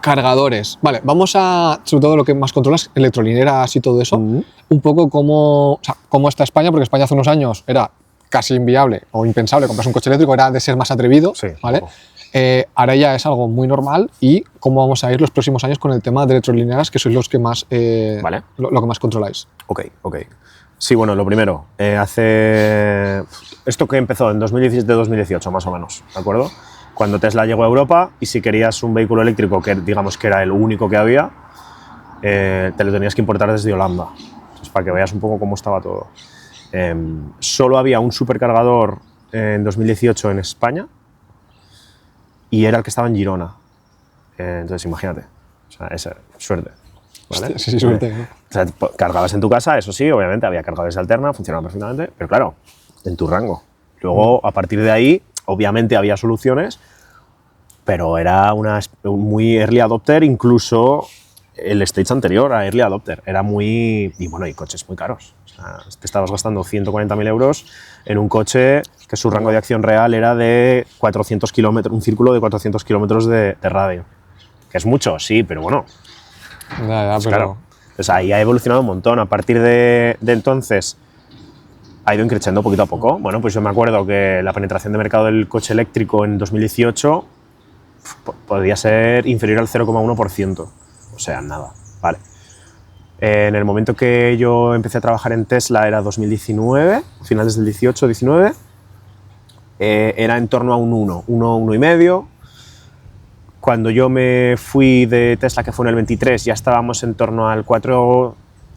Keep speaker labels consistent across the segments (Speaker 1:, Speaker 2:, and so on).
Speaker 1: Cargadores. Vale, vamos a, sobre todo lo que más controlas, electrolineras y todo eso, un poco cómo está España, porque España hace unos años era casi inviable o impensable comprarse un coche eléctrico, era de ser más atrevido,
Speaker 2: Sí,
Speaker 1: ¿vale? Ahora ya es algo muy normal y cómo vamos a ir los próximos años con el tema de electrolineras, que sois los que más,
Speaker 2: Vale.
Speaker 1: lo que más controláis.
Speaker 2: Ok. Sí, bueno, lo primero, hace... Esto que empezó en 2017-2018, más o menos, ¿de acuerdo? Cuando Tesla llegó a Europa y si querías un vehículo eléctrico, que digamos que era el único que había, te lo tenías que importar desde Holanda. Entonces, para que veas un poco cómo estaba todo. Solo había un supercargador en 2018 en España y era el que estaba en Girona. Entonces, imagínate. O sea, esa suerte. ¿Vale?
Speaker 1: Hostia, sí, suerte, ¿no?
Speaker 2: O sea, cargabas en tu casa, eso sí, obviamente, había cargadores de alterna, funcionaban perfectamente, pero claro, en tu rango. Luego, a partir de ahí, obviamente había soluciones, pero era un muy early adopter, incluso el stage anterior a early adopter. Era muy... Y bueno, y coches muy caros. O sea, te estabas gastando 140.000 euros en un coche que su rango de acción real era de 400 kilómetros, un círculo de 400 kilómetros de radio. Que es mucho, sí, pero bueno.
Speaker 1: Ya,
Speaker 2: Pues
Speaker 1: pero...
Speaker 2: claro. Entonces ahí ha evolucionado un montón. A partir de entonces ha ido increciendo poquito a poco. Bueno, pues yo me acuerdo que la penetración de mercado del coche eléctrico en 2018 podría ser inferior al 0,1%. O sea, nada. Vale. En el momento que yo empecé a trabajar en Tesla era 2019, finales del 18-19, era en torno a un 1,5. Cuando yo me fui de Tesla, que fue en el 23, ya estábamos en torno al 4,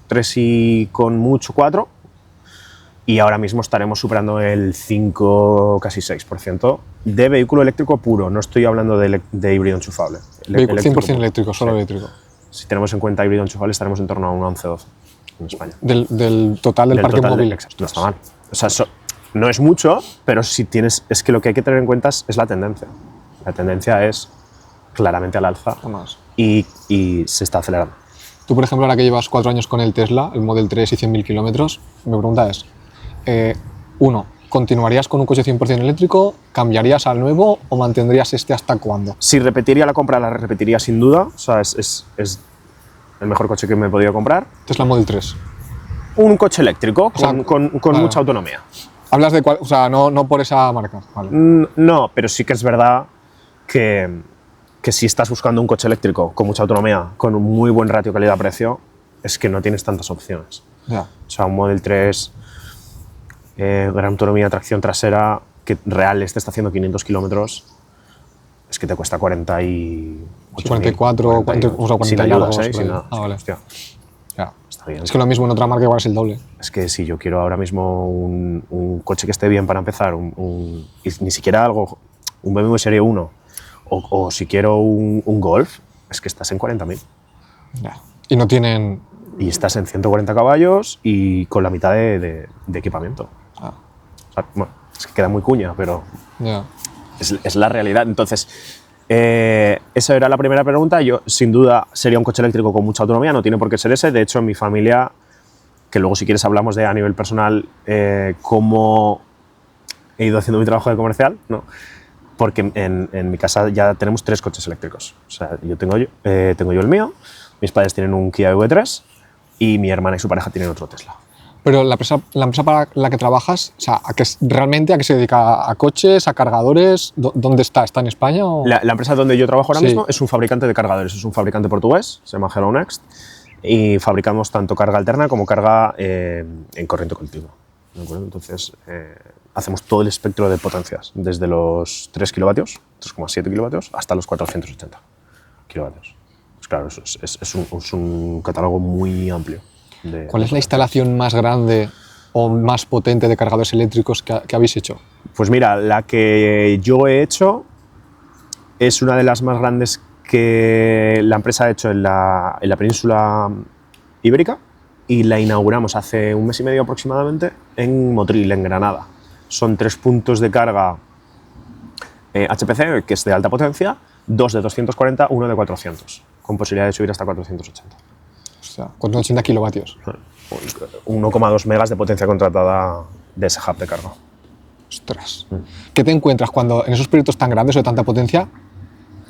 Speaker 2: 3 y con mucho 4. Y ahora mismo estaremos superando el 5, casi 6% de vehículo eléctrico puro. No estoy hablando de híbrido enchufable.
Speaker 1: 100% eléctrico, solo eléctrico.
Speaker 2: Si tenemos en cuenta híbrido enchufable, estaremos en torno a un 11-12 en España.
Speaker 1: Del total del parque móvil.
Speaker 2: Exacto, no está mal. O sea, no es mucho, pero si tienes... Es que lo que hay que tener en cuenta es la tendencia. La tendencia es claramente al alza y se está acelerando.
Speaker 1: Tú, por ejemplo, ahora que llevas 4 años con el Tesla, el Model 3 y 100.000 kilómetros, mi pregunta es, uno, ¿continuarías con un coche 100% eléctrico? ¿Cambiarías al nuevo o mantendrías este hasta cuándo?
Speaker 2: Si repetiría la compra, la repetiría sin duda. O sea, es el mejor coche que me he podido comprar.
Speaker 1: Tesla Model 3.
Speaker 2: Un coche eléctrico,
Speaker 1: O sea,
Speaker 2: con mucha autonomía.
Speaker 1: Hablas de cuál, o sea, no por esa marca. Vale.
Speaker 2: No, pero sí que es verdad que si estás buscando un coche eléctrico con mucha autonomía, con un muy buen ratio calidad-precio, es que no tienes tantas opciones.
Speaker 1: Ya.
Speaker 2: O sea, un Model 3, gran autonomía, tracción trasera, que real te está haciendo 500 kilómetros, es que te cuesta 48.000,
Speaker 1: 44, 40
Speaker 2: sin
Speaker 1: y
Speaker 2: ayudas,
Speaker 1: largos,
Speaker 2: sin nada.
Speaker 1: Ah, vale.
Speaker 2: Hostia,
Speaker 1: Ya.
Speaker 2: está bien.
Speaker 1: Es que lo mismo en otra marca igual es el doble.
Speaker 2: Es que si yo quiero ahora mismo un coche que esté bien para empezar, y ni siquiera un BMW Serie 1, o si quiero un Golf, es que estás en 40.000.
Speaker 1: Ya. Y no tienen...
Speaker 2: Y estás en 140 caballos y con la mitad de equipamiento.
Speaker 1: Ah.
Speaker 2: O sea, bueno, es que queda muy cuña, pero
Speaker 1: Ya.
Speaker 2: es la realidad. Entonces, esa era la primera pregunta. Yo, sin duda, sería un coche eléctrico con mucha autonomía, no tiene por qué ser ese. De hecho, en mi familia, que luego si quieres hablamos de a nivel personal, cómo he ido haciendo mi trabajo de comercial, ¿no? Porque en mi casa ya tenemos 3 coches eléctricos. O sea, tengo yo el mío, mis padres tienen un Kia EV3 y mi hermana y su pareja tienen otro Tesla.
Speaker 1: Pero la empresa para la que trabajas, o sea, ¿realmente a qué se dedica? ¿A coches, a cargadores? ¿Dónde está? ¿Está en España? O?
Speaker 2: La empresa donde yo trabajo ahora
Speaker 1: Sí.
Speaker 2: mismo es un fabricante de cargadores, es un fabricante portugués, se llama Hello Next, y fabricamos tanto carga alterna como carga en corriente continua. ¿De acuerdo? Entonces, hacemos todo el espectro de potencias, desde los 3 kilovatios, 3,7 kilovatios, hasta los 480 kilovatios. Pues claro, es un catálogo muy amplio.
Speaker 1: ¿Cuál es la instalación más grande o más potente de cargadores eléctricos que habéis hecho?
Speaker 2: Pues mira, la que yo he hecho es una de las más grandes que la empresa ha hecho en la península ibérica y la inauguramos hace un mes y medio aproximadamente en Motril, en Granada. Son 3 puntos de carga HPC, que es de alta potencia, 2 de 240, 1 de 400, con posibilidad de subir hasta 480.
Speaker 1: O sea, 480 kilovatios.
Speaker 2: 1,2 megas de potencia contratada de ese hub de carga.
Speaker 1: Ostras. ¿Qué te encuentras cuando en esos proyectos tan grandes o de tanta potencia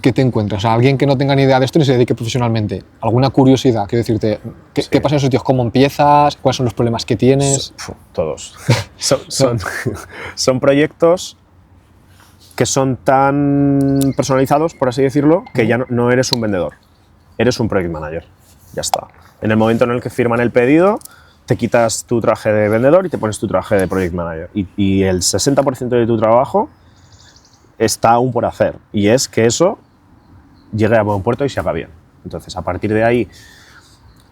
Speaker 1: ¿qué te encuentras? O sea, alguien que no tenga ni idea de esto ni se dedique profesionalmente. ¿Alguna curiosidad? Quiero decirte, ¿qué pasa en esos sitios? ¿Cómo empiezas? ¿Cuáles son los problemas que tienes?
Speaker 2: Todos. Son proyectos que son tan personalizados, por así decirlo, que ya no eres un vendedor, eres un project manager. Ya está. En el momento en el que firman el pedido, te quitas tu traje de vendedor y te pones tu traje de project manager. Y el 60% de tu trabajo está aún por hacer. Y es que eso llegue a buen puerto y se haga bien. Entonces, a partir de ahí,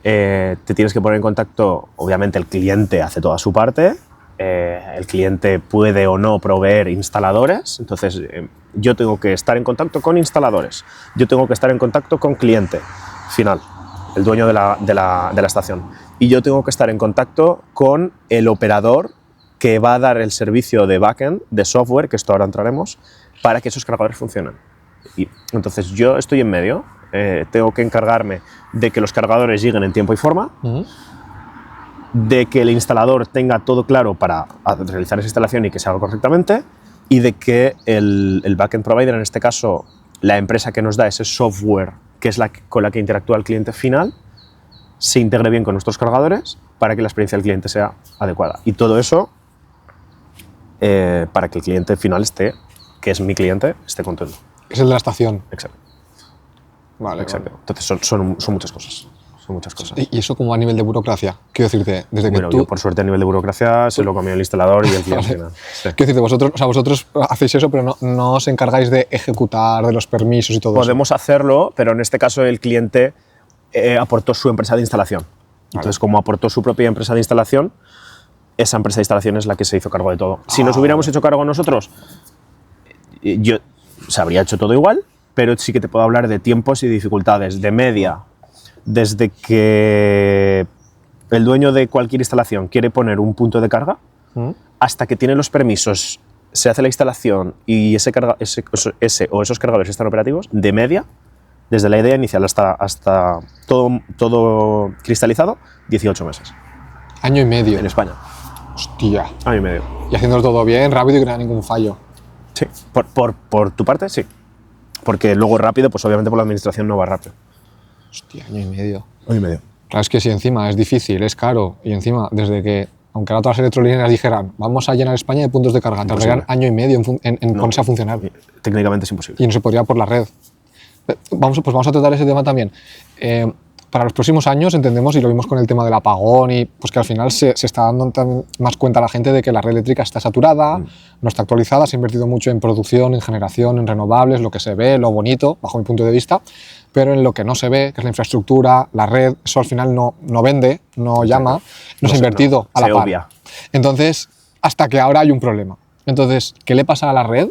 Speaker 2: te tienes que poner en contacto. Obviamente, el cliente hace toda su parte. El cliente puede o no proveer instaladores. Entonces, yo tengo que estar en contacto con instaladores. Yo tengo que estar en contacto con cliente final, el dueño de la estación. Y yo tengo que estar en contacto con el operador que va a dar el servicio de backend, de software, que esto ahora entraremos, para que esos cargadores funcionen. Y entonces yo estoy en medio, tengo que encargarme de que los cargadores lleguen en tiempo y forma, de que el instalador tenga todo claro para realizar esa instalación y que se haga correctamente, y de que el backend provider, en este caso la empresa que nos da ese software, que es con la que interactúa el cliente final, se integre bien con nuestros cargadores para que la experiencia del cliente sea adecuada. Y todo eso para que el cliente final que es mi cliente, esté contento.
Speaker 1: Es el de la estación.
Speaker 2: Exacto.
Speaker 1: Vale,
Speaker 2: Exacto.
Speaker 1: vale.
Speaker 2: Entonces son muchas cosas. Son muchas cosas.
Speaker 1: ¿Y eso como a nivel de burocracia? Quiero decirte, desde
Speaker 2: Bueno,
Speaker 1: que tú...
Speaker 2: yo por suerte a nivel de burocracia se lo cambió el instalador y el cliente
Speaker 1: Vale.
Speaker 2: final. Sí.
Speaker 1: Quiero decirte, vosotros hacéis eso, pero no os encargáis de ejecutar, de los permisos y todo
Speaker 2: Podemos hacerlo, pero en este caso el cliente aportó su empresa de instalación. Entonces, como aportó su propia empresa de instalación, esa empresa de instalación es la que se hizo cargo de todo. Si nos hubiéramos hecho cargo nosotros, yo se habría hecho todo igual, pero sí que te puedo hablar de tiempos y dificultades. De media, desde que el dueño de cualquier instalación quiere poner un punto de carga, hasta que tiene los permisos, se hace la instalación y ese o esos cargadores están operativos, de media, desde la idea inicial hasta todo cristalizado, 18 meses.
Speaker 1: Año y medio.
Speaker 2: En España.
Speaker 1: Hostia.
Speaker 2: Año y medio.
Speaker 1: Y haciéndolo todo bien, rápido y que no haya ningún fallo.
Speaker 2: Sí, por tu parte, sí. Porque luego rápido, pues obviamente por la administración no va rápido.
Speaker 1: Hostia, año y medio.
Speaker 2: Año y medio.
Speaker 1: Claro, es que si encima es difícil, es caro, y encima, desde que, aunque ahora todas las electrolineras dijeran, vamos a llenar España de puntos de carga, tardarían año y medio en ponerse a funcionar.
Speaker 2: Técnicamente es imposible.
Speaker 1: Y no se podría por la red. Vamos a tratar ese tema también. Para los próximos años entendemos, y lo vimos con el tema del apagón, y pues que al final se está dando más cuenta la gente de que la red eléctrica está saturada, no está actualizada, se ha invertido mucho en producción, en generación, en renovables, lo que se ve, lo bonito, bajo mi punto de vista, pero en lo que no se ve, que es la infraestructura, la red, eso al final no vende, no llama, no se ha invertido a la par.
Speaker 2: Obvia.
Speaker 1: Entonces, hasta que ahora hay un problema. Entonces, ¿qué le pasa a la red?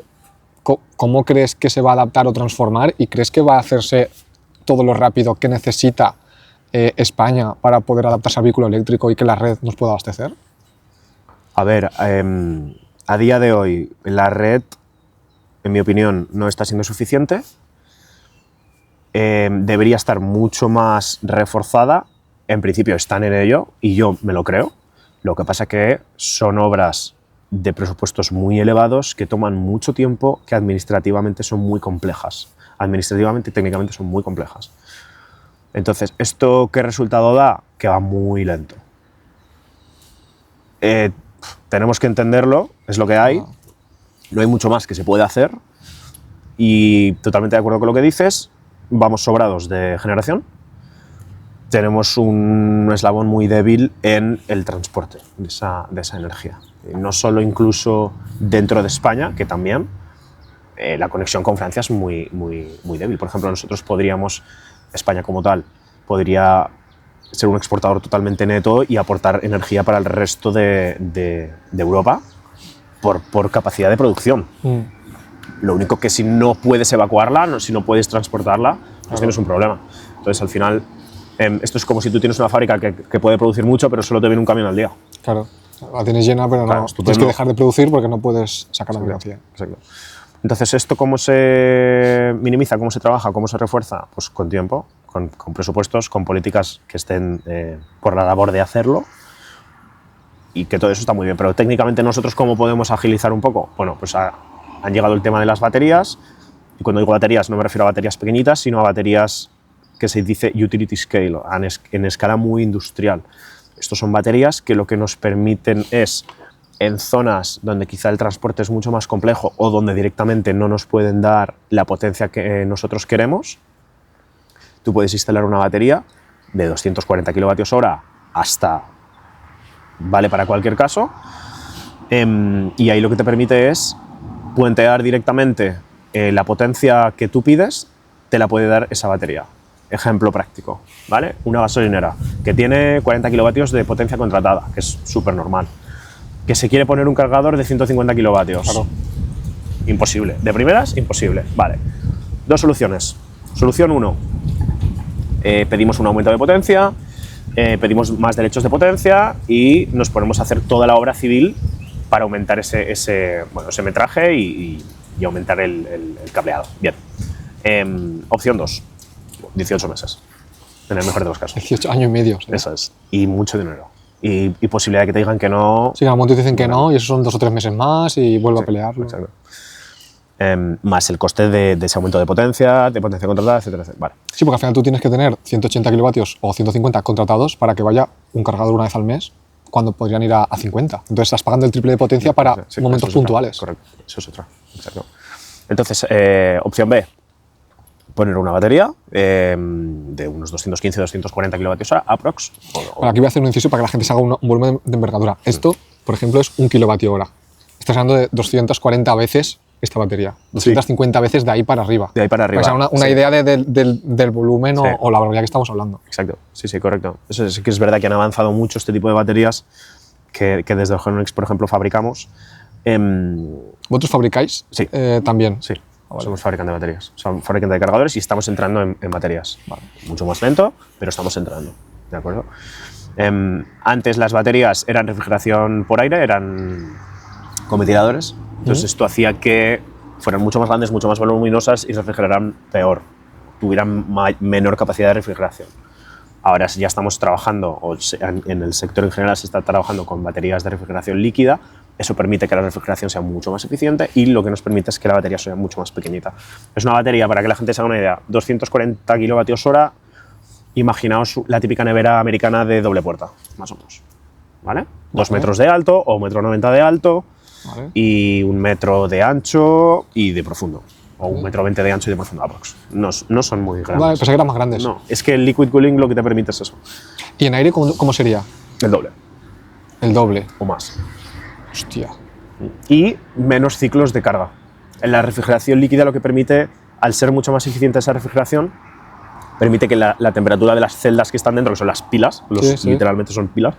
Speaker 1: ¿Cómo crees que se va a adaptar o transformar? ¿Y crees que va a hacerse todo lo rápido que necesita España para poder adaptarse al vehículo eléctrico y que la red nos pueda abastecer?
Speaker 2: A ver, a día de hoy la red, en mi opinión, no está siendo suficiente. Debería estar mucho más reforzada. En principio están en ello y yo me lo creo. Lo que pasa que son obras de presupuestos muy elevados que toman mucho tiempo, que administrativamente son muy complejas. Administrativamente y técnicamente son muy complejas. Entonces, ¿esto qué resultado da? Que va muy lento. Tenemos que entenderlo, es lo que hay. No hay mucho más que se puede hacer. Y totalmente de acuerdo con lo que dices, vamos sobrados de generación. Tenemos un eslabón muy débil en el transporte de esa energía. No solo incluso dentro de España, que también la conexión con Francia es muy débil. Por ejemplo, nosotros España como tal, podría ser un exportador totalmente neto y aportar energía para el resto de Europa por capacidad de producción. Lo único que si no puedes evacuarla, si no puedes transportarla, pues tienes un problema. Entonces, al final, esto es como si tú tienes una fábrica que puede producir mucho, pero solo te viene un camión al día.
Speaker 1: Claro, la tienes llena, pero
Speaker 2: Claro,
Speaker 1: no tienes que dejar de producir porque no puedes sacar la mercancía.
Speaker 2: Exacto. Entonces, ¿esto cómo se minimiza, cómo se trabaja, cómo se refuerza? Pues con tiempo, con presupuestos, con políticas que estén por la labor de hacerlo, y que todo eso está muy bien. Pero técnicamente nosotros, ¿cómo podemos agilizar un poco? Bueno, pues han llegado el tema de las baterías. Y cuando digo baterías no me refiero a baterías pequeñitas, sino a baterías que se dice utility scale, en escala muy industrial. Estos son baterías que lo que nos permiten es, en zonas donde quizá el transporte es mucho más complejo o donde directamente no nos pueden dar la potencia que nosotros queremos, tú puedes instalar una batería de 240 kWh hasta, vale para cualquier caso, y ahí lo que te permite es puentear directamente la potencia que tú pides, te la puede dar esa batería. Ejemplo práctico, ¿vale? Una gasolinera que tiene 40 kilovatios de potencia contratada, que es súper normal, que se quiere poner un cargador de 150 kilovatios.
Speaker 1: Claro.
Speaker 2: Imposible. De primeras, imposible. Vale. Dos soluciones. Solución 1. Pedimos un aumento de potencia, pedimos más derechos de potencia y nos ponemos a hacer toda la obra civil para aumentar ese metraje y aumentar el cableado. Bien. Opción 2. 18 meses. En el mejor de los casos.
Speaker 1: 18 años y medio. ¿Sí?
Speaker 2: Eso es. Y mucho dinero. Y posibilidad de que te digan que no.
Speaker 1: Sí, al momento dicen que no y eso son 2 o 3 meses más y vuelvo a pelearlo.
Speaker 2: Exacto. Más el coste de ese aumento de potencia contratada, etcétera, etcétera. Vale.
Speaker 1: Sí, porque al final tú tienes que tener 180 kilovatios o 150 contratados para que vaya un cargador una vez al mes, cuando podrían ir a 50. Entonces estás pagando el triple de potencia para momentos puntuales.
Speaker 2: Correcto, eso es otra. Exacto. Entonces, opción B, poner una batería de unos 215-240 kilovatios hora, aprox.
Speaker 1: Bueno, aquí voy a hacer un inciso para que la gente se haga un volumen de envergadura. Esto, por ejemplo, es 1 kilovatio hora. Estás hablando de 240 veces esta batería. 250 veces de ahí para arriba.
Speaker 2: De ahí para arriba.
Speaker 1: Para que se haga una idea del volumen o la barbaridad que estamos hablando.
Speaker 2: Exacto. Sí, correcto. Eso sí que es verdad que han avanzado mucho este tipo de baterías que desde el Genonix, por ejemplo, fabricamos.
Speaker 1: ¿Vosotros fabricáis?
Speaker 2: Sí.
Speaker 1: También.
Speaker 2: Sí. Vale. Somos fabricantes de baterías, somos fabricantes de cargadores y estamos entrando en baterías. Vale. Mucho más lento, pero estamos entrando, ¿de acuerdo? Antes las baterías eran refrigeración por aire, eran con ventiladores, entonces esto hacía que fueran mucho más grandes, mucho más voluminosas y refrigeraran peor, tuvieran menor capacidad de refrigeración. Ahora ya estamos trabajando, o en el sector en general se está trabajando con baterías de refrigeración líquida. Eso permite que la refrigeración sea mucho más eficiente y lo que nos permite es que la batería sea mucho más pequeñita. Es una batería, para que la gente se haga una idea, 240 kilovatios hora, imaginaos la típica nevera americana de doble puerta, más o menos. ¿Vale? 2 metros de alto o 1,90 m de alto, vale, y 1 metro de ancho y de profundo. O 1,20 m de ancho y de profundo, aprox. No son muy grandes.
Speaker 1: Vale, pensé que eran más grandes.
Speaker 2: No, es que el liquid cooling lo que te permite es eso.
Speaker 1: ¿Y en aire cómo sería?
Speaker 2: El doble.
Speaker 1: El doble.
Speaker 2: O más.
Speaker 1: Hostia.
Speaker 2: Y menos ciclos de carga. En la refrigeración líquida lo que permite, al ser mucho más eficiente esa refrigeración, permite que la temperatura de las celdas que están dentro, que son las pilas, literalmente son pilas,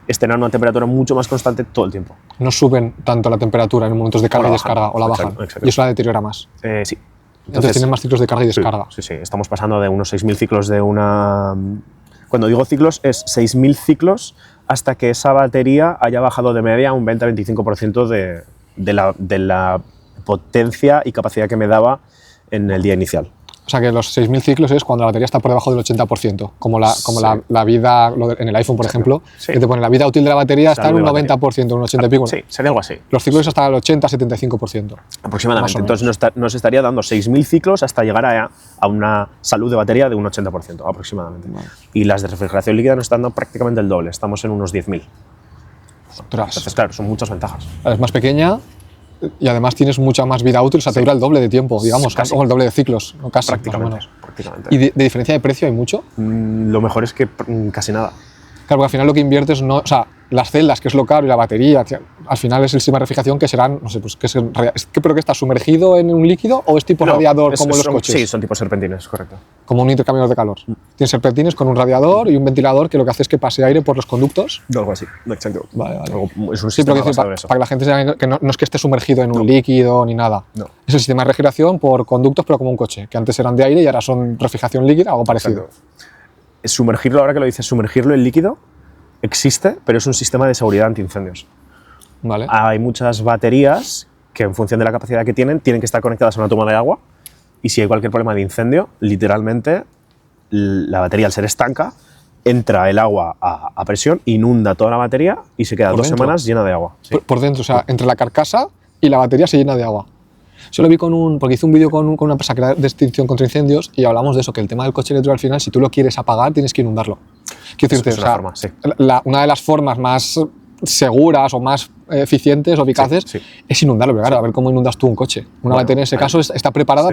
Speaker 2: estén a una temperatura mucho más constante todo el tiempo.
Speaker 1: No suben tanto la temperatura en momentos de carga y descarga, o la bajan.
Speaker 2: Exacto.
Speaker 1: Y eso la deteriora más.
Speaker 2: Sí.
Speaker 1: Entonces tienen más ciclos de carga y descarga.
Speaker 2: Sí. Estamos pasando de unos 6.000 ciclos de una... Cuando digo ciclos, es 6.000 ciclos hasta que esa batería haya bajado de media un 20-25% de la potencia y capacidad que me daba en el día inicial.
Speaker 1: O sea que los 6.000 ciclos es cuando la batería está por debajo del 80%, como la vida en el iPhone, por ejemplo, que te pone la vida útil de la batería está en un 90%, un 80 y pico.
Speaker 2: Sí, sería algo así.
Speaker 1: Los ciclos hasta el 80-75%.
Speaker 2: Aproximadamente. Entonces nos estaría dando 6.000 ciclos hasta llegar a una salud de batería de un 80% aproximadamente. Vale. Y las de refrigeración líquida nos están dando prácticamente el doble, estamos en unos 10.000. Entonces, claro, son muchas ventajas.
Speaker 1: Es más pequeña y además tienes mucha más vida útil, o sea, te dura el doble de tiempo, digamos, casi, o el doble de ciclos, o casi,
Speaker 2: prácticamente,
Speaker 1: más o menos.
Speaker 2: Prácticamente.
Speaker 1: ¿Y de diferencia de precio hay mucho?
Speaker 2: Lo mejor es que casi nada.
Speaker 1: Claro, porque al final lo que inviertes no... O sea, las celdas, que es lo caro, y la batería, al final es el sistema de refrigeración que serán, no sé, pues ¿pero que está sumergido en un líquido o es tipo radiador como los coches?
Speaker 2: Sí, son tipo serpentines, correcto.
Speaker 1: Como un intercambiador de calor. Tienes serpentines con un radiador y un ventilador que lo que hace es que pase aire por los conductos.
Speaker 2: Algo así, exacto.
Speaker 1: Vale.
Speaker 2: Es un sistema
Speaker 1: para que la gente sepa que no es que esté sumergido en un líquido ni nada.
Speaker 2: No.
Speaker 1: Es el sistema de refrigeración por conductos, pero como un coche, que antes eran de aire y ahora son refrigeración líquida, algo parecido.
Speaker 2: Sumergirlo, ahora que lo dices, sumergirlo en líquido existe, pero es un sistema de seguridad antiincendios.
Speaker 1: Vale.
Speaker 2: Hay muchas baterías que, en función de la capacidad que tienen que estar conectadas a una toma de agua y si hay cualquier problema de incendio, literalmente la batería, al ser estanca, entra el agua a presión, inunda toda la batería y se queda 2 semanas llena de agua. Sí.
Speaker 1: Por dentro, o sea, entre la carcasa y la batería se llena de agua. Yo lo vi porque hice un vídeo con una empresa que era de extinción contra incendios y hablamos de eso, que el tema del coche eléctrico al final, si tú lo quieres apagar, tienes que inundarlo. Quiero decirte,
Speaker 2: Es una forma, sí.
Speaker 1: una de las formas más seguras o más eficientes o eficaces es inundarlo. Pero claro, a ver cómo inundas tú un coche. Una batería en ese caso está preparada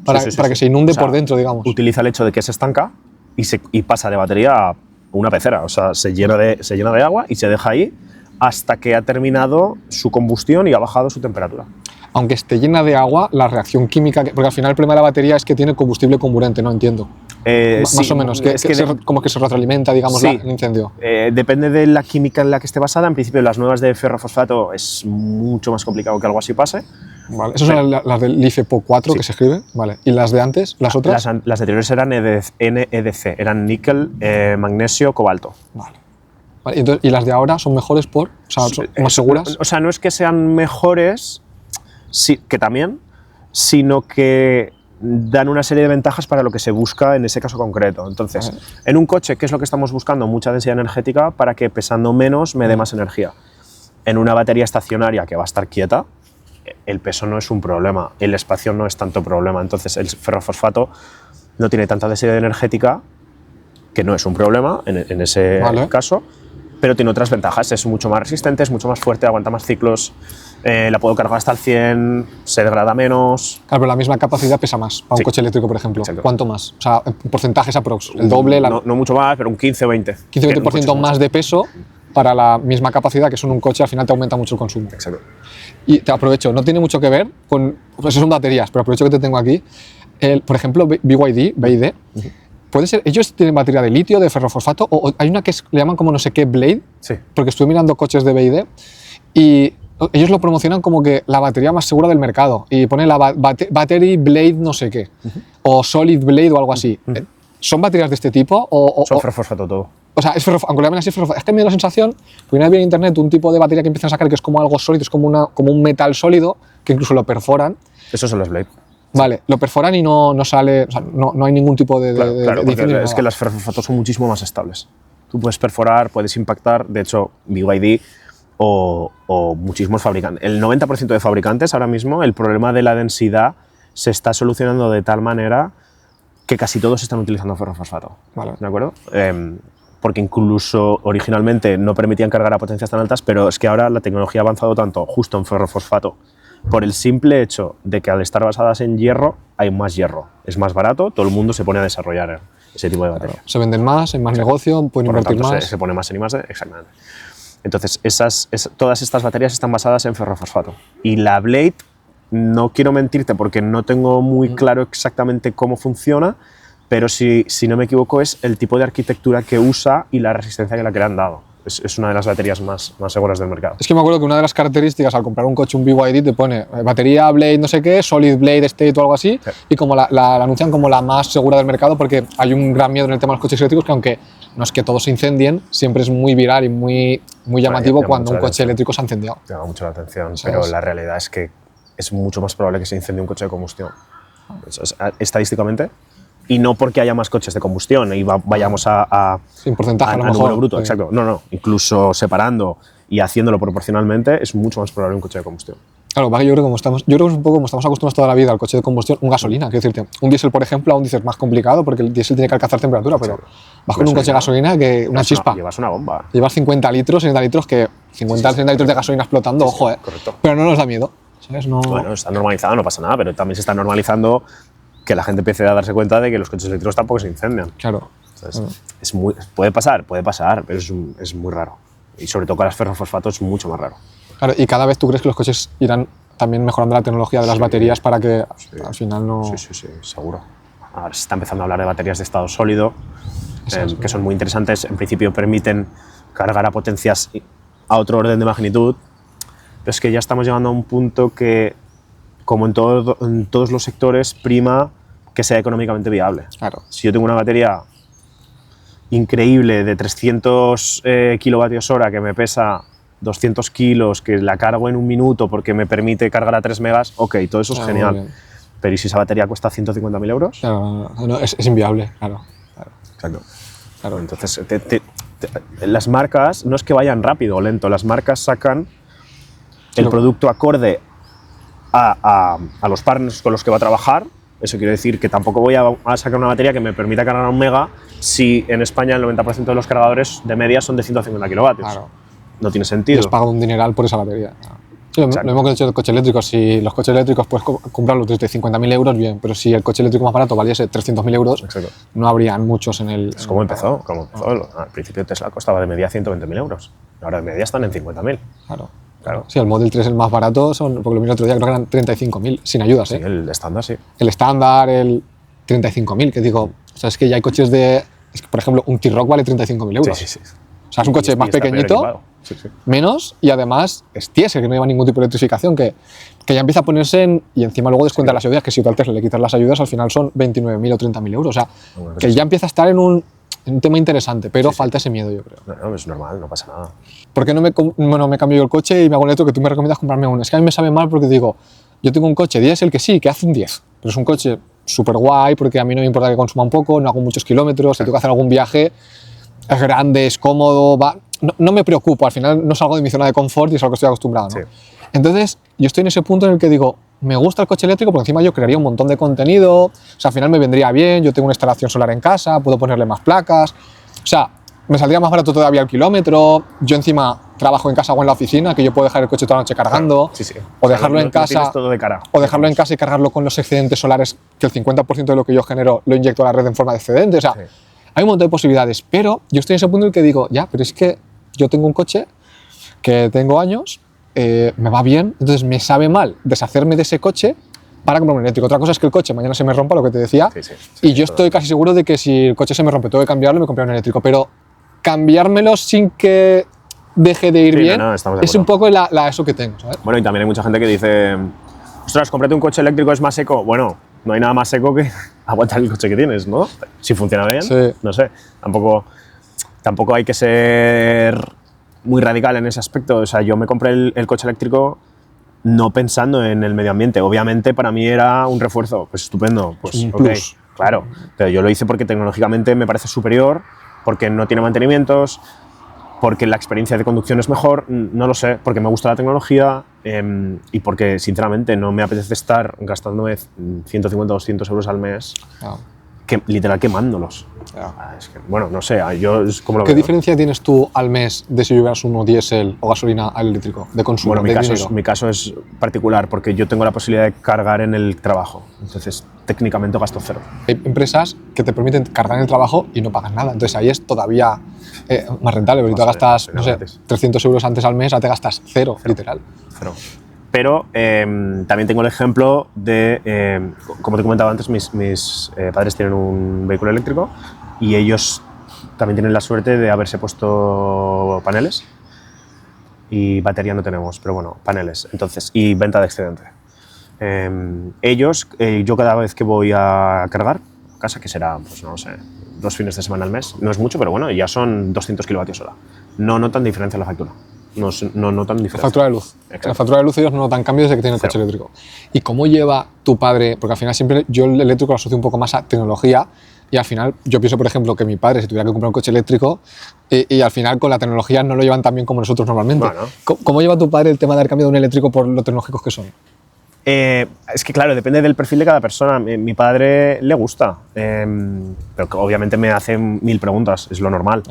Speaker 1: para que se inunde por dentro, digamos.
Speaker 2: Utiliza el hecho de que se estanca y pasa de batería a una pecera. O sea, se llena de agua y se deja ahí hasta que ha terminado su combustión y ha bajado su temperatura.
Speaker 1: Aunque esté llena de agua, la reacción química, porque al final el problema de la batería es que tiene combustible comburente, ¿no? Entiendo. Más o menos, como que se retroalimenta, digamos, el incendio.
Speaker 2: Depende de la química en la que esté basada. En principio, las nuevas de ferrofosfato es mucho más complicado que algo así pase.
Speaker 1: Vale. Esas son las del LiFePO 4 que se escribe. Vale. ¿Y las de antes? ¿Las otras?
Speaker 2: Las anteriores eran NEDC, eran níquel, magnesio, cobalto.
Speaker 1: Vale. Entonces, ¿y las de ahora son mejores son más seguras?
Speaker 2: O sea, no es que sean mejores, sí, que también, sino que dan una serie de ventajas para lo que se busca en ese caso concreto. Entonces, en un coche, ¿qué es lo que estamos buscando? Mucha densidad energética para que pesando menos me dé más energía. En una batería estacionaria que va a estar quieta, el peso no es un problema, el espacio no es tanto problema. Entonces, el ferrofosfato no tiene tanta densidad energética, que no es un problema en ese caso, pero tiene otras ventajas. Es mucho más resistente, es mucho más fuerte, aguanta más ciclos, la puedo cargar hasta el 100, se degrada menos.
Speaker 1: Claro, pero la misma capacidad pesa más para un coche eléctrico, por ejemplo. Exacto. ¿Cuánto más? O sea, porcentajes aprox, el doble.
Speaker 2: No mucho más, pero un 15 o 20.
Speaker 1: 15-20% más de peso para la misma capacidad que son un coche, al final te aumenta mucho el consumo.
Speaker 2: Exacto.
Speaker 1: Y te aprovecho, no tiene mucho que ver con, pues son baterías, pero aprovecho que te tengo aquí. Por ejemplo, BYD, puede ser, ellos tienen batería de litio, de ferrofosfato, o hay una que le llaman como no sé qué Blade, porque estuve mirando coches de BYD y ellos lo promocionan como que la batería más segura del mercado y pone la Battery Blade no sé qué, o Solid Blade o algo así. ¿Son baterías de este tipo?
Speaker 2: Son ferrofosfato todo.
Speaker 1: O sea, aunque lo llamen así, es que me da la sensación, porque una vez vi en internet un tipo de batería que empiezan a sacar que es como algo sólido, es como un metal sólido, que incluso lo perforan.
Speaker 2: Esos son los Blade.
Speaker 1: Vale, lo perforan y no sale, o sea, no hay ningún tipo de...
Speaker 2: Claro, porque es que las ferrofosfatos son muchísimo más estables. Tú puedes perforar, puedes impactar, de hecho, BYD o muchísimos fabricantes. El 90% de fabricantes ahora mismo, el problema de la densidad se está solucionando de tal manera que casi todos están utilizando ferrofosfato.
Speaker 1: Vale.
Speaker 2: ¿De acuerdo? Porque incluso originalmente no permitían cargar a potencias tan altas, pero es que ahora la tecnología ha avanzado tanto justo en ferrofosfato por el simple hecho de que al estar basadas en hierro hay más hierro, es más barato, todo el mundo se pone a desarrollar ese tipo de batería.
Speaker 1: Claro. Se venden más, hay más negocio, pueden invertir más.
Speaker 2: Se pone más en I+D, exactamente. Entonces, todas estas baterías están basadas en ferrofosfato. Y la Blade, no quiero mentirte porque no tengo muy claro exactamente cómo funciona, pero si no me equivoco es el tipo de arquitectura que usa y la resistencia que le han dado. Es una de las baterías más seguras del mercado.
Speaker 1: Es que me acuerdo que una de las características al comprar un coche, un BYD, te pone batería Blade no sé qué, Solid Blade State o algo así, y como la anuncian como la más segura del mercado porque hay un gran miedo en el tema de los coches eléctricos que aunque no es que todos se incendien, siempre es muy viral y muy llamativo cuando un coche eléctrico se ha incendiado.
Speaker 2: Llama mucho la atención, pero la realidad es que es mucho más probable que se incendie un coche de combustión. Estadísticamente, y no porque haya más coches de combustión y vayamos
Speaker 1: sin porcentaje a lo mejor,
Speaker 2: número bruto, exacto. No, incluso separando y haciéndolo proporcionalmente es mucho más probable un coche de combustión.
Speaker 1: Claro, yo creo que es un poco como estamos acostumbrados toda la vida al coche de combustión, un gasolina, quiero decirte, un diésel por ejemplo, aún dices más complicado porque el diésel tiene que alcanzar temperatura, pero vas con un coche de gasolina que una chispa.
Speaker 2: Llevas una bomba.
Speaker 1: Llevas 50 litros, 60 litros, que 60 litros de gasolina explotando, ojo,
Speaker 2: correcto.
Speaker 1: Pero no nos da miedo, ¿sabes? No...
Speaker 2: Bueno, está normalizado, no pasa nada, pero también se está normalizando que la gente empiece a darse cuenta de que los coches eléctricos tampoco se incendian.
Speaker 1: Claro.
Speaker 2: Puede pasar, pero es muy raro. Y sobre todo con las ferrofosfatos es mucho más raro.
Speaker 1: Claro, y cada vez tú crees que los coches irán también mejorando la tecnología de las baterías para que al final no...
Speaker 2: Sí, seguro. Ahora se está empezando a hablar de baterías de estado sólido, que son muy interesantes. En principio permiten cargar a potencias a otro orden de magnitud, pero es que ya estamos llegando a un punto que, como en todos los sectores, prima que sea económicamente viable.
Speaker 1: Claro.
Speaker 2: Si yo tengo una batería increíble de 300 kilovatios hora que me pesa 200 kilos, que la cargo en un minuto porque me permite cargar a 3 megas, ok, todo eso es genial. Pero ¿y si esa batería cuesta 150.000 euros?
Speaker 1: Claro, no, es inviable, claro.
Speaker 2: Exacto. Claro, entonces las marcas no es que vayan rápido o lento, las marcas sacan el producto acorde a los partners con los que va a trabajar. Eso quiere decir que tampoco voy a sacar una batería que me permita cargar a 1 mega si en España el 90% de los cargadores de media son de 150 kilovatios.
Speaker 1: Claro.
Speaker 2: No tiene sentido.
Speaker 1: Les pago un dineral por esa batería. Sí, lo mismo que he hecho el coche eléctrico. Si los coches eléctricos puedes comprarlos desde 50.000 euros, bien, pero si el coche eléctrico más barato valiese 300.000 euros,
Speaker 2: Exacto.
Speaker 1: no habrían muchos en el...
Speaker 2: Es como empezó. Al principio Tesla costaba de media 120.000 euros. Ahora de media están en 50.000.
Speaker 1: Claro. Sí, el Model 3 el más barato, porque lo mismo el otro día creo que eran 35.000, sin ayudas.
Speaker 2: Sí, el estándar sí.
Speaker 1: El estándar, el 35.000, que digo, o sea, es que ya hay coches de... Es que, por ejemplo, un T-Roc vale 35.000 euros.
Speaker 2: Sí.
Speaker 1: O sea, es un coche más pequeñito, menos, y además es diésel, que no lleva ningún tipo de electrificación, que ya empieza a ponerse en... Y encima luego descuenta las ayudas, que si tú al Tesla le quitas las ayudas, al final son 29.000 o 30.000 euros. O sea, que ya empieza a estar en un tema interesante, pero falta ese miedo, yo creo.
Speaker 2: No, es normal, no pasa nada.
Speaker 1: ¿Por qué no me cambio yo el coche y me hago un electro que tú me recomiendas comprarme uno? Es que a mí me sabe mal porque digo, yo tengo un coche diésel que sí, que hace un 10, pero es un coche súper guay porque a mí no me importa que consuma un poco, no hago muchos kilómetros, si tengo que hacer algún viaje, es grande, es cómodo, no me preocupo, al final no salgo de mi zona de confort y es a lo que estoy acostumbrado, ¿no?
Speaker 2: Sí.
Speaker 1: Entonces, yo estoy en ese punto en el que digo, me gusta el coche eléctrico porque encima yo crearía un montón de contenido, o sea, al final me vendría bien, yo tengo una instalación solar en casa, puedo ponerle más placas, o sea, me saldría más barato todavía el kilómetro, yo encima trabajo en casa o en la oficina, que yo puedo dejar el coche toda la noche cargando,
Speaker 2: O
Speaker 1: dejarlo en casa,
Speaker 2: todo de cara.
Speaker 1: o dejarlo en casa y cargarlo con los excedentes solares, que el 50% de lo que yo genero lo inyecto a la red en forma de excedente, o sea, hay un montón de posibilidades, pero yo estoy en ese punto en el que digo, ya, pero es que yo tengo un coche que tengo años, me va bien, entonces me sabe mal deshacerme de ese coche para comprar un eléctrico. Otra cosa es que el coche mañana se me rompa, lo que te decía, y yo estoy casi seguro de que si el coche se me rompe tengo que cambiarlo y me compraré un eléctrico, pero cambiármelo sin que deje de ir bien es un poco eso que tengo, ¿sabes?
Speaker 2: Bueno, y también hay mucha gente que dice, ostras, cómprate un coche eléctrico, es más seco. Bueno, no hay nada más seco que aguantar el coche que tienes, ¿no? Si funciona bien, no sé, tampoco hay que ser muy radical en ese aspecto. O sea, yo me compré el coche eléctrico no pensando en el medio ambiente. Obviamente para mí era un refuerzo, pues estupendo, pues
Speaker 1: un plus.
Speaker 2: Claro, pero yo lo hice porque tecnológicamente me parece superior, porque no tiene mantenimientos, porque la experiencia de conducción es mejor, no lo sé, porque me gusta la tecnología y porque sinceramente no me apetece estar gastándome 150 o 200 euros al mes, literal quemándolos. Es que, bueno, no sé, yo es como lo
Speaker 1: ¿Qué
Speaker 2: veo.
Speaker 1: diferencia tienes tú al mes de si llevas uno diésel o gasolina al eléctrico, de consumo,
Speaker 2: Bueno,
Speaker 1: de
Speaker 2: mi caso es particular porque yo tengo la posibilidad de cargar en el trabajo, entonces técnicamente gasto cero.
Speaker 1: Hay empresas que te permiten cargar en el trabajo y no pagas nada, entonces ahí es todavía más rentable, porque tú gastas, no sé, 300 euros antes al mes, ahora te gastas cero, literal.
Speaker 2: Cero. Pero también tengo el ejemplo de, como te comentaba antes, mis padres tienen un vehículo eléctrico y ellos también tienen la suerte de haberse puesto paneles y batería no tenemos, pero bueno, paneles, entonces, y venta de excedente. Yo cada vez que voy a cargar a casa, que será, pues no sé, 2 fines de semana al mes, no es mucho, pero bueno, ya son 200 kilovatios hora. No notan diferencia en la factura. No notan diferencia.
Speaker 1: La factura de luz.
Speaker 2: Exacto.
Speaker 1: La factura de luz ellos no notan cambios desde que tienen el coche eléctrico. ¿Y cómo lleva tu padre? Porque al final siempre yo el eléctrico lo asocio un poco más a tecnología y al final yo pienso, por ejemplo, que mi padre si tuviera que comprar un coche eléctrico y al final con la tecnología no lo llevan tan bien como nosotros normalmente.
Speaker 2: Bueno.
Speaker 1: ¿Cómo lleva tu padre el tema de haber cambiado de un eléctrico por lo tecnológicos que son?
Speaker 2: Es que claro, depende del perfil de cada persona. Mi padre le gusta, pero que obviamente me hace 1000 preguntas, es lo normal.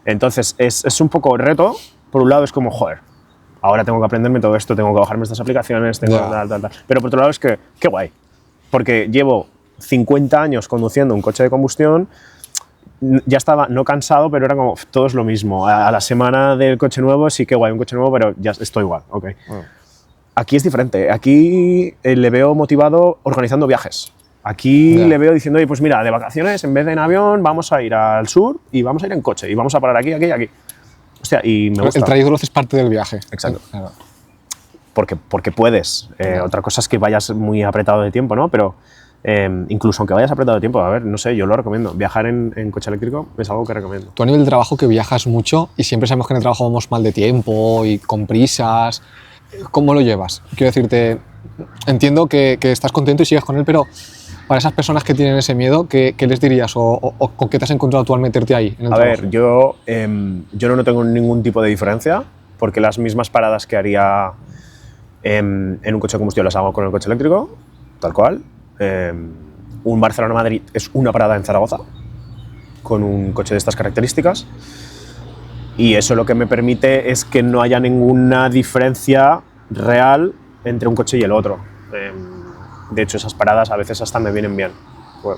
Speaker 2: Entonces es un poco reto. Por un lado es como, joder, ahora tengo que aprenderme todo esto, tengo que bajarme estas aplicaciones, tengo tal. Pero por otro lado es que, qué guay, porque llevo 50 años conduciendo un coche de combustión, ya estaba, no cansado, pero era como, todo es lo mismo. A la semana del coche nuevo, sí, qué guay, un coche nuevo, pero ya estoy igual, ok. Aquí es diferente, aquí le veo motivado organizando viajes. Aquí le veo diciendo, oye, pues mira, de vacaciones, en vez de en avión, vamos a ir al sur y vamos a ir en coche y vamos a parar aquí, aquí y aquí. Hostia, y me gusta.
Speaker 1: El trayecto lo haces parte del viaje.
Speaker 2: Exacto.
Speaker 1: Claro.
Speaker 2: Porque puedes. Otra cosa es que vayas muy apretado de tiempo, ¿no? Pero incluso aunque vayas apretado de tiempo, a ver, no sé, yo lo recomiendo. Viajar en coche eléctrico es algo que recomiendo.
Speaker 1: Tú a nivel de trabajo que viajas mucho y siempre sabemos que en el trabajo vamos mal de tiempo y con prisas, ¿cómo lo llevas? Quiero decirte, entiendo que estás contento y sigues con él, pero para esas personas que tienen ese miedo, ¿qué les dirías o con qué te has encontrado tú al meterte ahí en el trabajo?
Speaker 2: A ver, yo no tengo ningún tipo de diferencia porque las mismas paradas que haría En un coche de combustión las hago con el coche eléctrico, tal cual. Un Barcelona-Madrid es una parada en Zaragoza, con un coche de estas características. Y eso lo que me permite es que no haya ninguna diferencia real entre un coche y el otro. De hecho, esas paradas a veces hasta me vienen bien.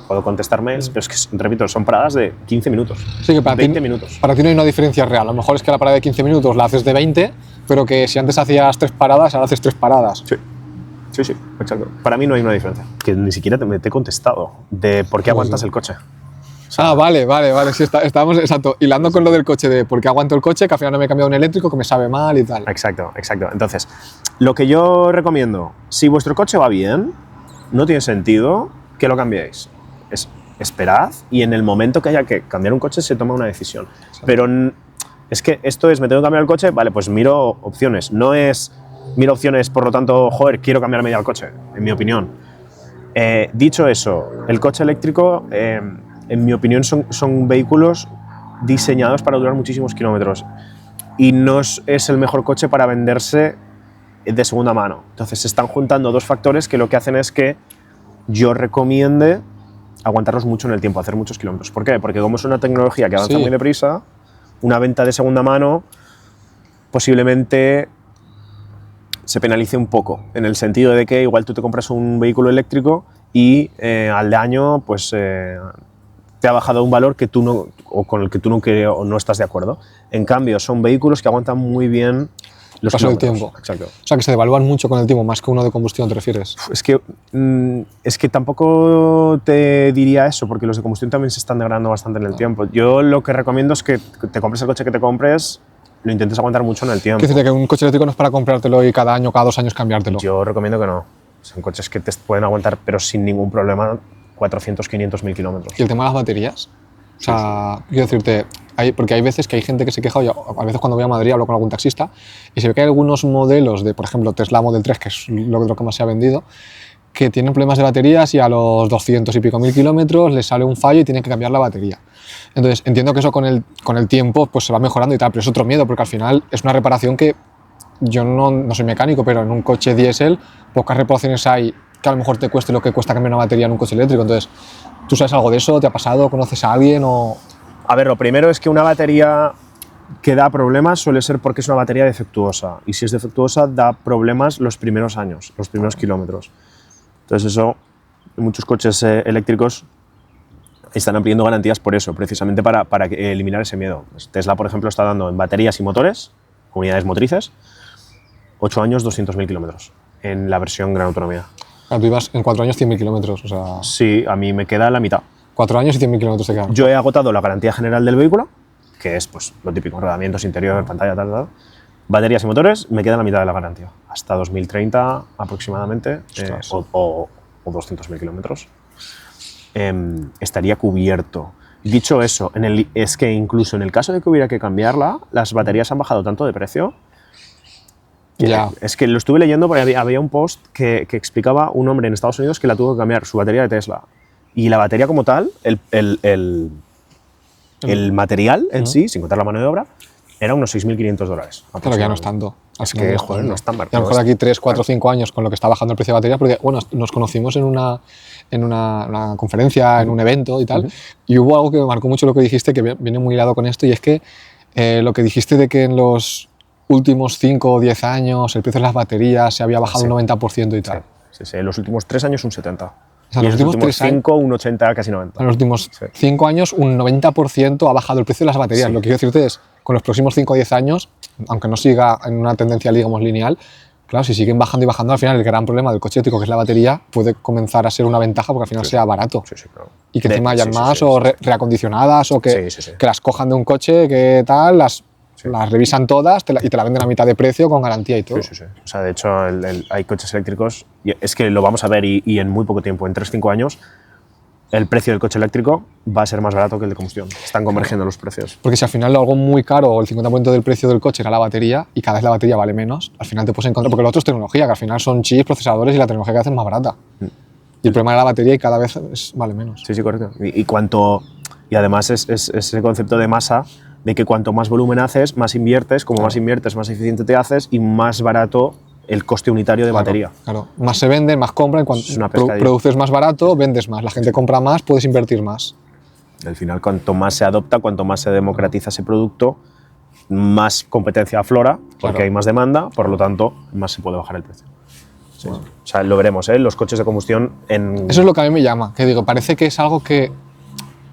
Speaker 2: Puedo contestar mails, pero es que, repito, son paradas de 15 minutos,
Speaker 1: Sí, que para
Speaker 2: 20
Speaker 1: ti,
Speaker 2: minutos.
Speaker 1: para ti no hay una diferencia real. A lo mejor es que la parada de 15 minutos la haces de 20, pero que si antes hacías 3 paradas, ahora haces 3 paradas.
Speaker 2: Sí, exacto. Para mí no hay una diferencia. Que ni siquiera te he contestado de por qué aguantas el coche.
Speaker 1: Vale. Sí, estábamos, exacto, hilando con lo del coche, de por qué aguanto el coche, que al final no me he cambiado un eléctrico, que me sabe mal y tal.
Speaker 2: Exacto. Entonces, lo que yo recomiendo, si vuestro coche va bien, no tiene sentido que lo cambiéis. Esperad y en el momento que haya que cambiar un coche se toma una decisión.
Speaker 1: Exacto.
Speaker 2: Pero es que esto es, me tengo que cambiar el coche, vale, pues miro opciones. No es, miro opciones, por lo tanto, joder, quiero cambiarme ya el coche, en mi opinión. Dicho eso, el coche eléctrico, en mi opinión, son vehículos diseñados para durar muchísimos kilómetros y no es el mejor coche para venderse de segunda mano. Entonces se están juntando dos factores que lo que hacen es que yo recomiende aguantarlos mucho en el tiempo, hacer muchos kilómetros. ¿Por qué? Porque como es una tecnología que avanza muy deprisa, una venta de segunda mano posiblemente se penalice un poco, en el sentido de que igual tú te compras un vehículo eléctrico y al año pues te ha bajado un valor que tú no, o con el que tú no estás de acuerdo. En cambio, son vehículos que aguantan muy bien los
Speaker 1: paso del
Speaker 2: kilómetros.
Speaker 1: tiempo.
Speaker 2: Exacto.
Speaker 1: O sea, que se devalúan mucho con el tiempo, más que uno de combustión, ¿te refieres?
Speaker 2: Es que tampoco te diría eso, porque los de combustión también se están degradando bastante en el tiempo. Yo lo que recomiendo es que te compres el coche que te compres, lo intentes aguantar mucho en el tiempo.
Speaker 1: Quiere decir que un coche eléctrico no es para comprártelo y cada año, cada 2 años cambiártelo.
Speaker 2: Yo recomiendo que no. Son coches que te pueden aguantar, pero sin ningún problema, 400, 500 mil kilómetros.
Speaker 1: ¿Y el tema de las baterías? O sea, quiero decirte, porque hay veces que hay gente que se queja, a veces cuando voy a Madrid hablo con algún taxista, y se ve que hay algunos modelos de, por ejemplo, Tesla Model 3, que es lo que más se ha vendido, que tienen problemas de baterías y a los 200 y pico mil kilómetros les sale un fallo y tienen que cambiar la batería. Entonces, entiendo que eso con el tiempo pues se va mejorando y tal, pero es otro miedo, porque al final es una reparación que yo no soy mecánico, pero en un coche diésel pocas reparaciones hay que a lo mejor te cueste lo que cuesta cambiar una batería en un coche eléctrico. Entonces, ¿tú sabes algo de eso? ¿Te ha pasado? ¿Conoces a alguien? O...
Speaker 2: A ver, lo primero es que una batería que da problemas suele ser porque es una batería defectuosa. Y si es defectuosa, da problemas los primeros años, los primeros kilómetros. Entonces eso, muchos coches eléctricos están ampliando garantías por eso, precisamente para eliminar ese miedo. Tesla, por ejemplo, está dando en baterías y motores, unidades motrices, 8 años, 200.000 kilómetros en la versión Gran Autonomía.
Speaker 1: Claro, tú ibas en 4 años 100.000 kilómetros, o sea...
Speaker 2: Sí, a mí me queda la mitad.
Speaker 1: 4 años y 100.000 kilómetros te quedan.
Speaker 2: Yo he agotado la garantía general del vehículo, que es pues, lo típico, rodamientos interior, pantalla, tal. Baterías y motores, me queda la mitad de la garantía. Hasta 2030 aproximadamente, o 200.000 kilómetros, estaría cubierto. Dicho eso, es que incluso en el caso de que hubiera que cambiarla, las baterías han bajado tanto de precio.
Speaker 1: Ya.
Speaker 2: Es que lo estuve leyendo porque había un post que explicaba un hombre en Estados Unidos que la tuvo que cambiar, su batería de Tesla. Y la batería como tal, el material en sí, sin contar la mano de obra, era unos $6.500.
Speaker 1: Pero ya no es tanto.
Speaker 2: Es que, joder, no es tan barato.
Speaker 1: Y a lo mejor de aquí 3, 4, 5 años con lo que está bajando el precio de batería, porque bueno, nos conocimos en una conferencia, en un evento y tal, y hubo algo que me marcó mucho lo que dijiste, que viene muy hilado con esto, y es que lo que dijiste de que en los últimos 5 o 10 años el precio de las baterías se había bajado un 90% y tal.
Speaker 2: Sí, en los últimos 3 años un 70%.
Speaker 1: O sea,
Speaker 2: y en los últimos 5 un 80, casi 90%.
Speaker 1: En los últimos 5 años un 90% ha bajado el precio de las baterías.
Speaker 2: Sí.
Speaker 1: Lo que quiero decirte es, con los próximos 5 o 10 años, aunque no siga en una tendencia, digamos, lineal, claro, si siguen bajando y bajando, al final el gran problema del coche eléctrico, que es la batería, puede comenzar a ser una ventaja porque al final sea barato.
Speaker 2: Sí, claro.
Speaker 1: Y que encima hayan más o reacondicionadas o que las cojan de un coche, que tal, las revisan todas y te la venden a mitad de precio con garantía y todo.
Speaker 2: Sí. O sea, de hecho, hay coches eléctricos, y es que lo vamos a ver y en muy poco tiempo, en 3-5 años, el precio del coche eléctrico va a ser más barato que el de combustión. Están convergiendo los precios.
Speaker 1: Porque si al final algo muy caro o el 50% del precio del coche era la batería y cada vez la batería vale menos, al final te puedes encontrar, porque lo otro es tecnología, que al final son chips, procesadores y la tecnología que hacen es más barata. Y el problema de la batería y cada vez vale menos.
Speaker 2: Sí, correcto. Y además es ese concepto de masa, de que cuanto más volumen haces, más inviertes, como más inviertes, más eficiente te haces y más barato el coste unitario de batería.
Speaker 1: Claro, más se vende, más compran, cuando
Speaker 2: Es una pescadilla.
Speaker 1: produces más barato, vendes más, la gente compra más, puedes invertir más.
Speaker 2: Al final, cuanto más se adopta, cuanto más se democratiza ese producto, más competencia aflora, porque
Speaker 1: Claro.
Speaker 2: hay más demanda, por lo tanto, más se puede bajar el precio. Sí, sí. O sea, lo veremos, ¿eh? Los coches de combustión en...
Speaker 1: Eso es lo que a mí me llama, que digo, parece que es algo que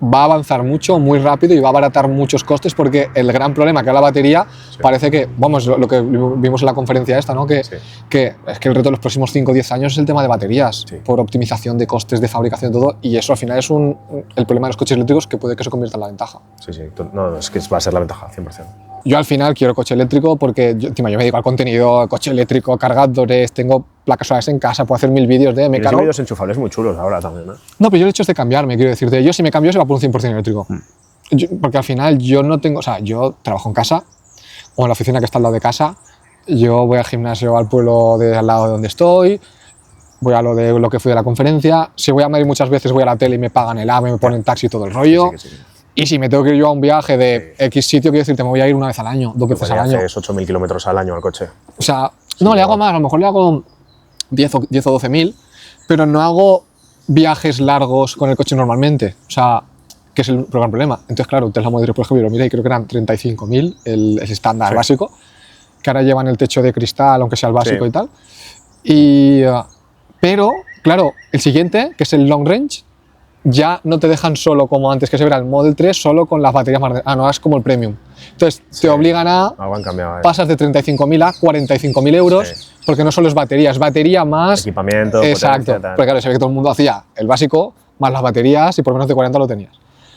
Speaker 1: va a avanzar mucho, muy rápido y va a abaratar muchos costes, porque el gran problema que es la batería, parece que, vamos, lo que vimos en la conferencia esta, ¿no? Que es que el reto de los próximos 5 o 10 años es el tema de baterías, por optimización de costes de fabricación, todo, y eso al final es el problema de los coches eléctricos, que puede que se convierta en la ventaja.
Speaker 2: Sí, sí. No, es que va a ser la ventaja, 100%.
Speaker 1: Yo al final quiero coche eléctrico porque yo me dedico al contenido, coche eléctrico, cargadores, tengo placas solares en casa, puedo hacer 1000 vídeos de... Me
Speaker 2: Tienes
Speaker 1: cargo...
Speaker 2: vídeos enchufables muy chulos ahora también, ¿no?
Speaker 1: No, pero yo el hecho es de cambiarme, quiero decirte. Yo si me cambio se va por un 100% eléctrico. Porque al final yo no tengo... O sea, yo trabajo en casa o en la oficina que está al lado de casa. Yo voy al gimnasio al pueblo de al lado de donde estoy. Voy a lo de lo que fui de la conferencia. Si voy a Madrid muchas veces voy a la tele y me pagan el AVE, me ponen taxi y todo el rollo.
Speaker 2: Sí.
Speaker 1: Y si me tengo que ir yo a un viaje de X sitio, quiero decirte, me voy a ir una vez al año, 2 veces al año.
Speaker 2: Haces 8.000 kilómetros al año al coche.
Speaker 1: O sea, no, le hago más, a lo mejor le hago 10 o 12.000, pero no hago viajes largos con el coche normalmente. O sea, que es el gran problema. Entonces, claro, Tesla Model 3, por ejemplo, mira, y creo que eran 35.000 el estándar básico, que ahora llevan el techo de cristal, aunque sea el básico y tal. Pero, claro, el siguiente, que es el Long Range, ya no te dejan solo como antes, que se verá el Model 3 solo con las baterías más... no, es como el Premium. Entonces, te obligan a...
Speaker 2: Algo han cambiado,
Speaker 1: pasas de 35.000 a 45.000 euros, porque no solo es batería, es batería más...
Speaker 2: equipamiento,
Speaker 1: exacto,
Speaker 2: potencia, tal.
Speaker 1: porque claro, se ve que todo el mundo hacía el básico más las baterías y por menos de 40 lo tenías.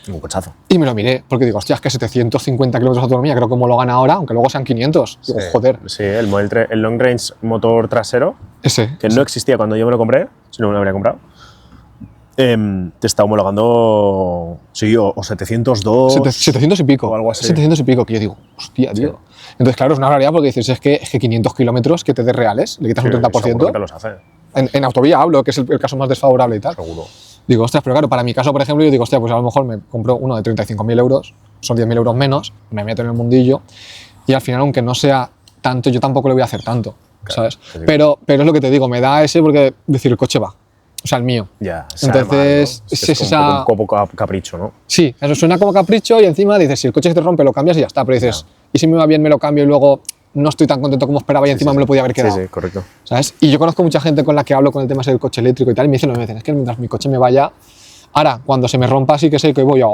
Speaker 2: Un cochazo.
Speaker 1: Y me lo miré, porque digo, hostia, es que 750 kilómetros de autonomía, creo que homologan ahora, aunque luego sean 500. Digo, joder.
Speaker 2: Sí, el Model 3, el Long Range motor trasero,
Speaker 1: Ese.
Speaker 2: que no existía cuando yo me lo compré, si no me lo habría comprado. Te está homologando, sí, o 702.
Speaker 1: 700 y pico.
Speaker 2: O algo así.
Speaker 1: 700 y pico, que yo digo, hostia, tío. Entonces, claro, es una barbaridad porque dices, es que 500 kilómetros que te des reales, le quitas un 30%.
Speaker 2: Seguro que te los hace.
Speaker 1: En autovía hablo, que es el caso más desfavorable y tal.
Speaker 2: Seguro.
Speaker 1: Digo, ostras, pero claro, para mi caso, por ejemplo, yo digo, hostia, pues a lo mejor me compro uno de 35.000 euros, son 10.000 euros menos, me meto en el mundillo y al final, aunque no sea tanto, yo tampoco le voy a hacer tanto, ¿sabes?
Speaker 2: Sí.
Speaker 1: Pero es lo que te digo, me da ese porque decir, el coche va, o sea, el mío.
Speaker 2: Ya,
Speaker 1: Entonces,
Speaker 2: es un poco capricho, ¿no?
Speaker 1: Sí, eso suena como capricho y encima dices, si el coche se te rompe, lo cambias y ya está, pero dices, ¿y si me va bien, me lo cambio y luego no estoy tan contento como esperaba y encima me lo podía haber quedado?
Speaker 2: Sí, correcto.
Speaker 1: ¿Sabes? Y yo conozco mucha gente con la que hablo con el tema del coche eléctrico y tal, y me dicen lo mismo, es que mientras mi coche me vaya, ahora, cuando se me rompa, sí que sé que voy a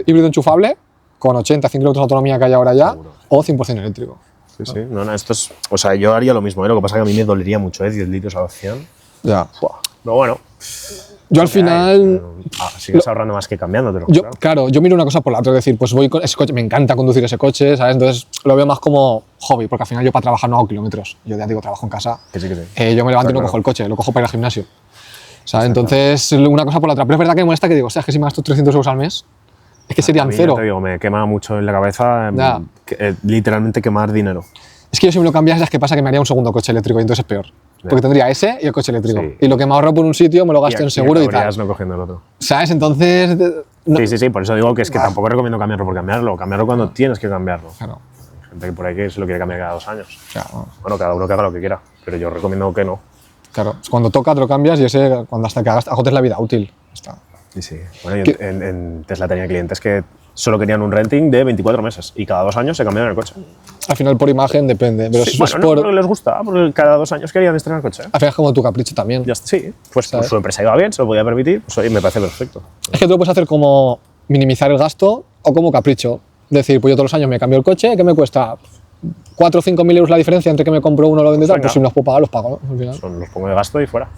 Speaker 1: híbrido enchufable, con 80, 100 kilómetros de autonomía que hay ahora ya, o 100% eléctrico.
Speaker 2: Sí, sí. No, esto es... O sea, yo haría lo mismo, ¿eh? Lo que pasa es que a mí me dolería mucho, 10 litros a la opción.
Speaker 1: Ya.
Speaker 2: Pero bueno.
Speaker 1: Yo al final...
Speaker 2: Sigues ahorrando más que cambiándotelo.
Speaker 1: Claro, yo miro una cosa por la otra, es decir, pues voy con ese coche, me encanta conducir ese coche, ¿sabes? Entonces lo veo más como hobby, porque al final yo para trabajar no hago kilómetros. Yo ya digo, trabajo en casa.
Speaker 2: Que sí.
Speaker 1: Yo me levanto y no cojo el coche, lo cojo para ir al gimnasio. ¿Sabes? Entonces, una cosa por la otra. Pero es verdad que me molesta que digo, o sea, es que si me gasto 300 euros al mes, es que serían cero.
Speaker 2: Te digo, me quema mucho en la cabeza literalmente quemar dinero.
Speaker 1: Es que yo si me lo cambias, es que pasa que me haría un segundo coche eléctrico y entonces es peor. Porque tendría ese y el coche eléctrico.
Speaker 2: Sí.
Speaker 1: Y lo que me ahorro por un sitio me lo gasto en seguro y tal.
Speaker 2: no cogiendo el otro.
Speaker 1: ¿Sabes? Entonces... No.
Speaker 2: Sí, por eso digo que es que tampoco recomiendo cambiarlo por cambiarlo. Cambiarlo cuando tienes que cambiarlo.
Speaker 1: Claro.
Speaker 2: Hay gente que por ahí que se lo quiere cambiar cada 2 años.
Speaker 1: Claro.
Speaker 2: Bueno, cada uno que haga lo que quiera, pero yo recomiendo que no.
Speaker 1: Claro, cuando toca te lo cambias y ese cuando hasta que agotes la vida útil. Está.
Speaker 2: Sí. Bueno, yo en Tesla tenía clientes que solo querían un renting de 24 meses y cada 2 años se cambiaban el coche.
Speaker 1: Al final por imagen depende, pero
Speaker 2: Sí,
Speaker 1: si
Speaker 2: bueno,
Speaker 1: es por...
Speaker 2: porque les gusta, porque cada 2 años querían estrenar el coche.
Speaker 1: Al final es como tu capricho también.
Speaker 2: Ya está. Sí, pues
Speaker 1: ¿sabes?
Speaker 2: su empresa iba bien, se lo podía permitir, pues oye, me parece perfecto.
Speaker 1: Es que tú lo puedes hacer como minimizar el gasto o como capricho. Decir, pues yo todos los años me cambio el coche, ¿qué me cuesta? 4 o 5.000 euros la diferencia entre que me compro uno y lo vendo y tal, pues si me los puedo pagar, los pago, ¿no? Al final.
Speaker 2: Los pongo de gasto y fuera.